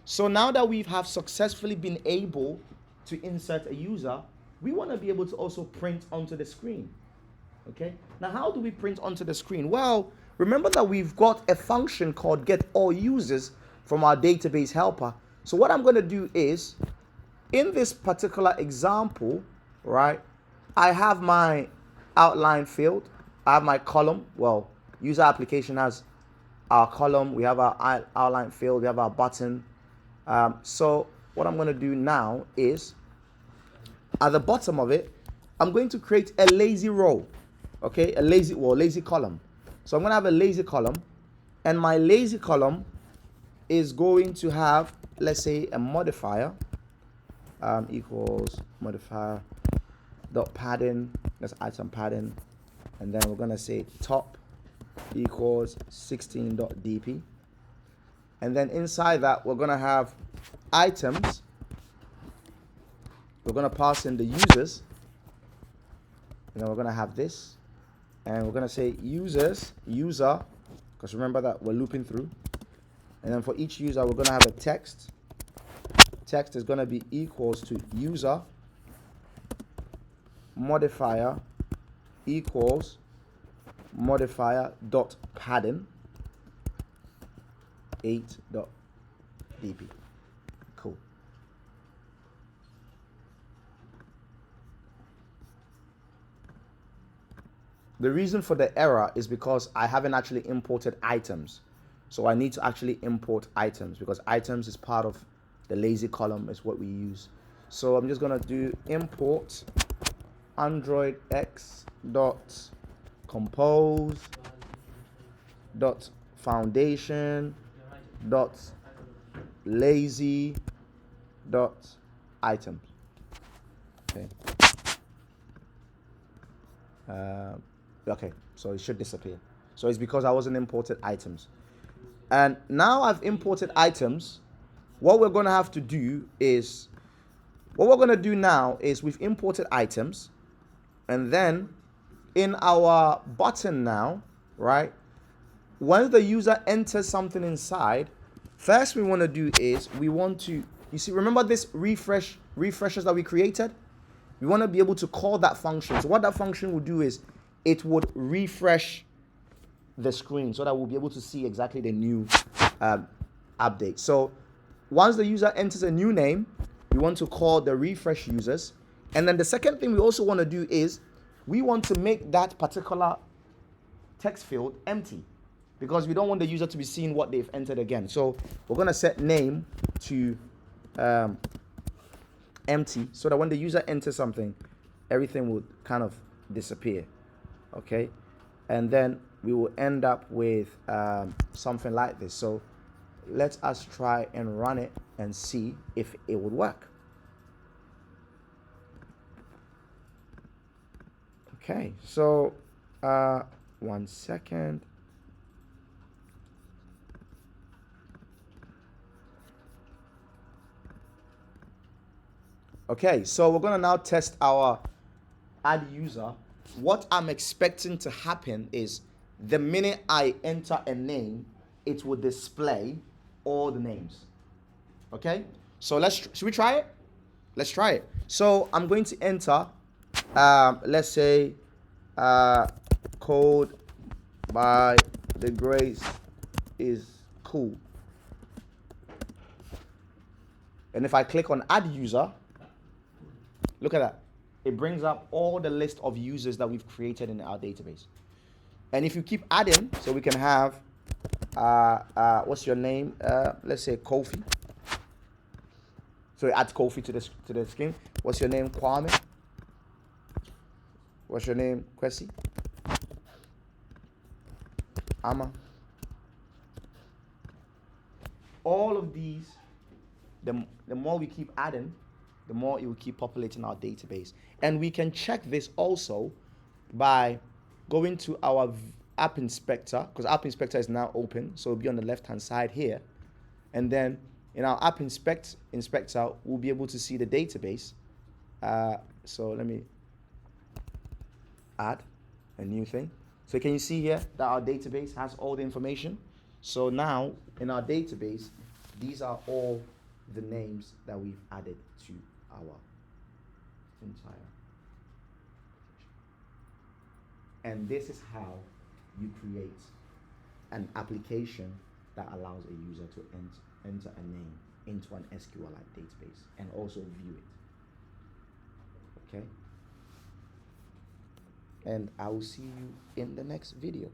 So now that we have successfully been able to insert a user, we want to be able to also print onto the screen. Okay, now how do we print onto the screen? Well, remember that we've got a function called get all users from our database helper. So what I'm going to do is, in this particular example, right, I have my outline field, I have my column. Well, user application has our column, we have our outline field, we have our button. So what I'm going to do now is, at the bottom of it, I'm going to create a lazy row. Okay, a lazy column. So I'm going to have a lazy column, and my lazy column is going to have, let's say, a modifier equals modifier dot padding. Let's add some padding, and then we're going to say top equals 16.dp, and then inside that we're going to have items. We're going to pass in the users, and then we're going to have this, and we're going to say user, because remember that we're looping through. And then for each user, we're going to have a text. Text is going to be equals to user modifier equals modifier dot padding 8.dp. Cool. The reason for the error is because I haven't actually imported items. So I need to actually import items, because items is part of the lazy column, is what we use. So I'm just going to do import Android X dot compose dot foundation dot lazy dot items. Okay. Okay, so it should disappear. So it's because I wasn't imported items. And now I've imported items. What we're going to have to do is, what we're going to do now is, we've imported items, and then in our button now, right, once the user enters something inside, first we want to do is, we want to, you see, remember this refreshers that we created? We want to be able to call that function. So what that function will do is, it would refresh the screen so that we'll be able to see exactly the new update. So once the user enters a new name, we want to call the refresh users. And then the second thing we also want to do is, we want to make that particular text field empty, because we don't want the user to be seeing what they've entered again. So we're going to set name to empty, so that when the user enters something, everything will kind of disappear. Okay, and then we will end up with something like this. So let us try and run it and see if it would work. Okay, so 1 second. Okay, so we're gonna now test our add user. What I'm expecting to happen is, the minute I enter a name, it will display all the names. Okay, so should we try it? Let's try it. So I'm going to enter, let's say, code by the grace is cool. And if I click on add user, look at that. It brings up all the list of users that we've created in our database. And if you keep adding, so we can have, what's your name? Let's say Kofi. So it adds Kofi to the screen. What's your name? Kwame. What's your name? Kwesi. Ama. All of these, the more we keep adding, the more it will keep populating our database. And we can check this also by going to our app inspector, because app inspector is now open, so it'll be on the left hand side here. And then in our app inspector, we'll be able to see the database. So let me add a new thing. So can you see here that our database has all the information? So now in our database, these are all the names that we've added to our entire. And this is how you create an application that allows a user to enter a name into an SQLite database and also view it. Okay? And I will see you in the next video.